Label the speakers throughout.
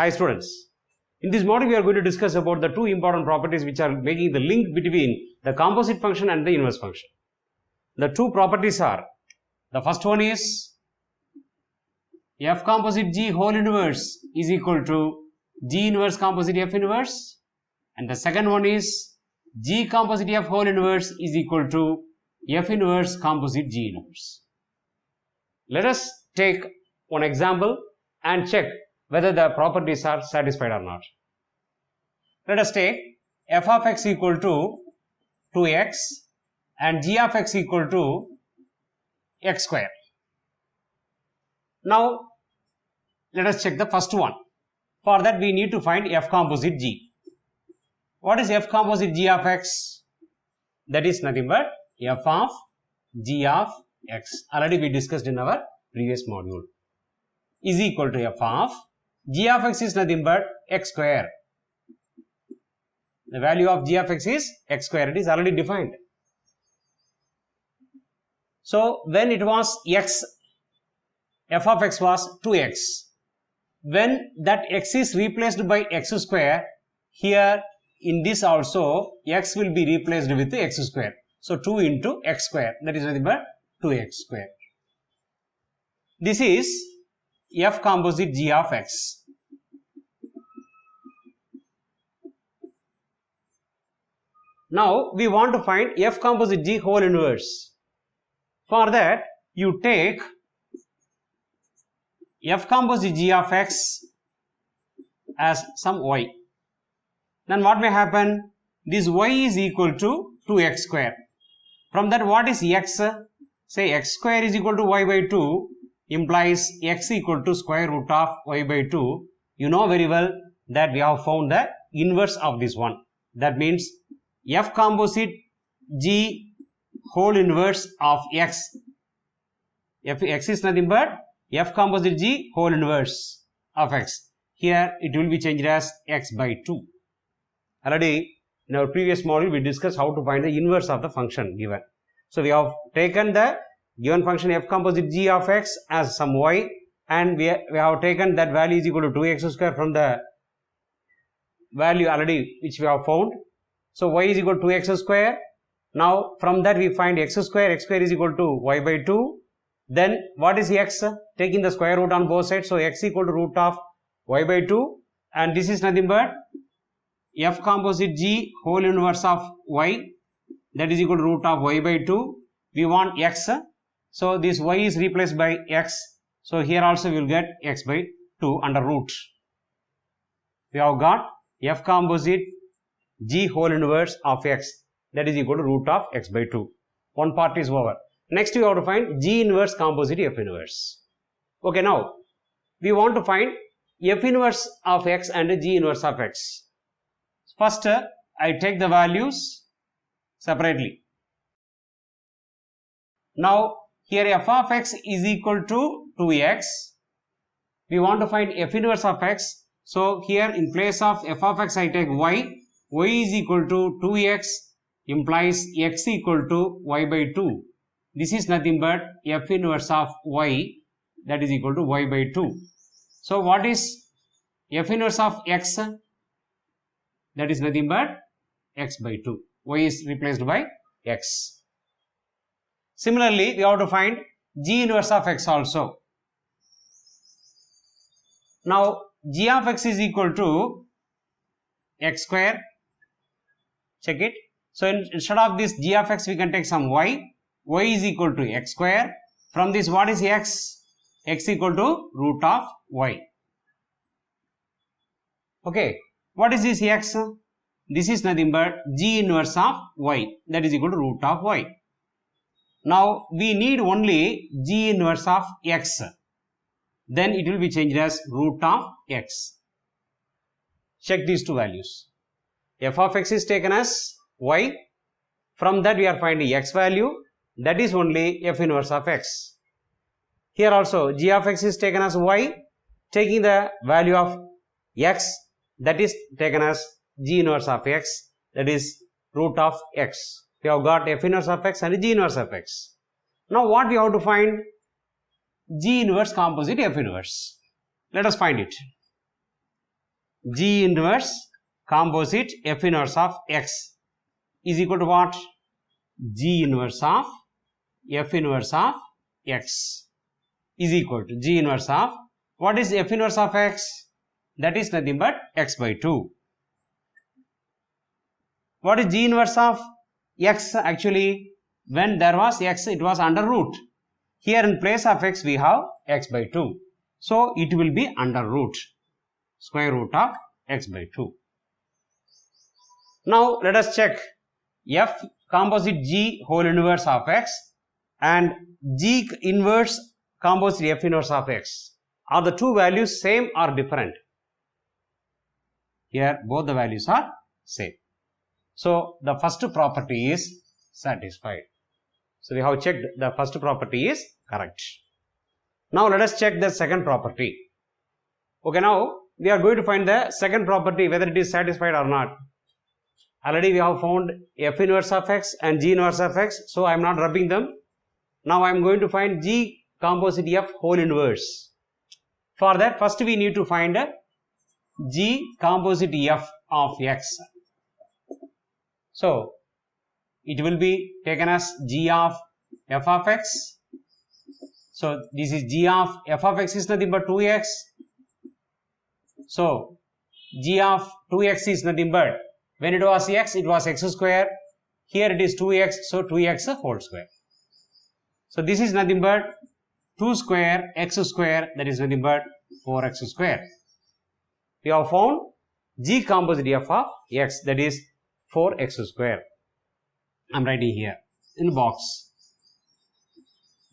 Speaker 1: Hi students, in this module we are going to discuss about the two important properties which are making the link between the composite function and the inverse function. The two properties are, the first one is f composite g whole inverse is equal to g inverse composite f inverse, and the second one is g composite f whole inverse is equal to f inverse composite g inverse. Let us take one example and check whether the properties are satisfied or not. Let us take f of x equal to 2x and g of x equal to x square. Now let us check the first one. For that we need to find f composite g. What is f composite g of x? That is nothing but f of g of x. Already we discussed in our previous module. Is equal to f of g of x is nothing but x square. The value of g of x is x square. It is already defined. So when it was x, f of x was 2x. When that x is replaced by x square, here in this also x will be replaced with x square. So 2 into x square, that is nothing but 2x square. This is f composite g of x. Now we want to find f composite g whole inverse. For that you take f composite g of x as some y. Then what may happen? This y is equal to 2x square. From that what is x? Say x square is equal to y by 2 implies x equal to square root of y by 2. You know very well that we have found the inverse of this one. That means f composite g whole inverse of x. If x is nothing but f composite g whole inverse of x. Here it will be changed as x by 2. Already in our previous module we discussed how to find the inverse of the function given. So we have taken the given function f composite g of x as some y, and we have taken that value is equal to 2x square from the value already which we have found. So y is equal to 2x square. Now from that we find x square is equal to y by 2. Then what is x? Taking the square root on both sides, so x equal to root of y by 2, and this is nothing but f composite g whole inverse of y, that is equal to root of y by 2. We want x, so this y is replaced by x, so here also we will get x by 2 under root. We have got f composite g whole inverse of x, that is equal to root of x by 2. One part is over. Next we have to find g inverse composite f inverse. Okay, now we want to find f inverse of x and g inverse of x. First I take the values separately. Now here f of x is equal to 2x. We want to find f inverse of x. So here in place of f of x I take y. Y is equal to 2x implies x equal to y by 2. This is nothing but f inverse of y, that is equal to y by 2. So what is f inverse of x? That is nothing but x by 2. Y is replaced by x. Similarly, we have to find g inverse of x also. Now g of x is equal to x square. Check it. So instead of this g of x we can take some y. Y is equal to x square. From this what is x? X equal to root of y. Okay. What is this x? This is nothing but g inverse of y, that is equal to root of y. Now we need only g inverse of x. Then it will be changed as root of x. Check these two values. F of x is taken as y. From that we are finding x value, that is only f inverse of x. Here also g of x is taken as y, taking the value of x, that is taken as g inverse of x, that is root of x. We have got f inverse of x and g inverse of x. Now what we have to find? G inverse composite f inverse. Let us find it. G inverse composite F inverse of X is equal to what? G inverse of F inverse of X is equal to G inverse of, what is F inverse of X? That is nothing but X by 2. What is G inverse of X? Actually, when there was X, it was under root. Here in place of X, we have X by 2. So, it will be under root, square root of X by 2. Now, let us check F composite G whole inverse of X and G inverse composite F inverse of X. Are the two values same or different? Here, both the values are same. So, the first property is satisfied. So, we have checked the first property is correct. Now, let us check the second property. Okay, now we are going to find the second property whether it is satisfied or not. Already we have found F inverse of X and G inverse of X. So, I am not rubbing them. Now, I am going to find G composite F whole inverse. For that, first we need to find a G composite F of X. So, it will be taken as G of F of X. So, this is G of F of X is nothing but 2x. So, G of 2x is nothing but, when it was x, it was x square. Here it is 2x, so 2x whole square. So, this is nothing but 2 square x square, that is nothing but 4x square. We have found G composite F of X, that is 4x square. I am writing here in the box.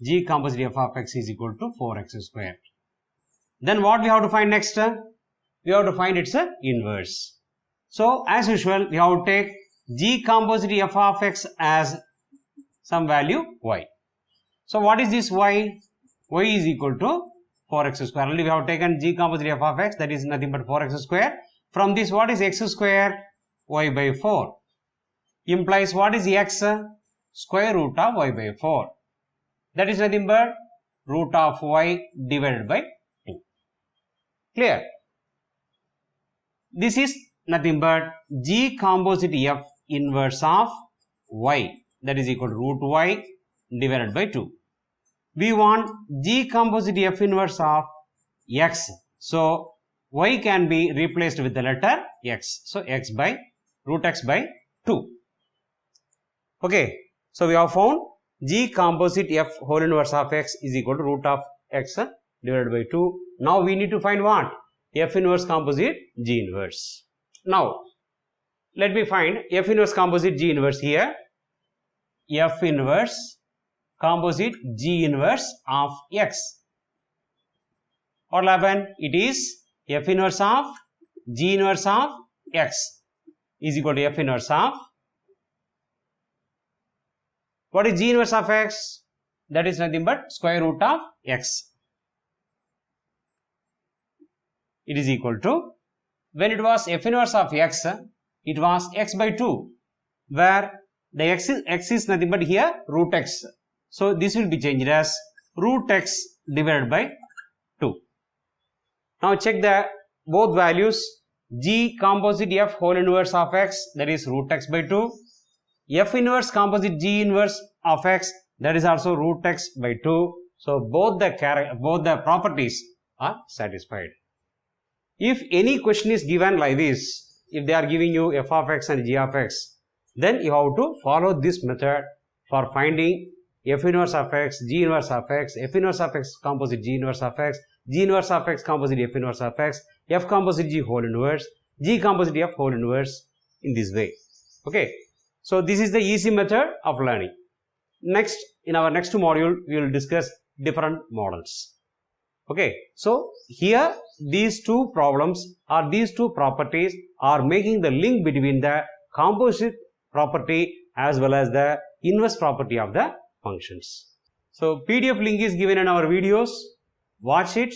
Speaker 1: G composite F of X is equal to 4x square. Then what we have to find next? We have to find its inverse. So, as usual, we have to take G composite F of X as some value y. So, what is this y? Y is equal to 4x square. Already we have taken G composite F of X, that is nothing but 4x square. From this, what is x square? Y by 4. Implies what is x? Square root of y by 4. That is nothing but root of y divided by 2. Clear? This is nothing but G composite F inverse of y, that is equal to root y divided by 2. We want G composite F inverse of X. So, y can be replaced with the letter x. So, x by root x by 2. Okay. So, we have found G composite F whole inverse of X is equal to root of x divided by 2. Now, we need to find what? F inverse composite G inverse. Now, let me find F inverse composite G inverse here. F inverse composite G inverse of X. What will happen? It is F inverse of G inverse of X is equal to F inverse of, what is G inverse of X? That is nothing but square root of X. It is equal to, when it was F inverse of X, it was X by 2, where the X is nothing but here root X. So, this will be changed as root X divided by 2. Now, check the both values. G composite F whole inverse of X, that is root X by 2. F inverse composite G inverse of X, that is also root X by 2. So, both the properties are satisfied. If any question is given like this, if they are giving you F of X and G of X, then you have to follow this method for finding F inverse of X, G inverse of X, F inverse of X composite G inverse of X, G inverse of X composite F inverse of X, F composite G whole inverse, G composite F whole inverse, in this way. Okay. So, this is the easy method of learning. Next, in our next module, we will discuss different models. Okay. So, here these two problems or these two properties are making the link between the composite property as well as the inverse property of the functions. So, PDF link is given in our videos. Watch it,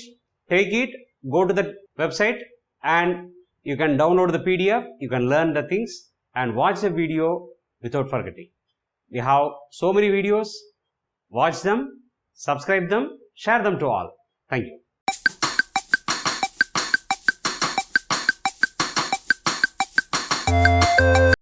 Speaker 1: take it, go to the website and you can download the PDF, you can learn the things and watch the video without forgetting. We have so many videos. Watch them, subscribe them, share them to all. Thank you.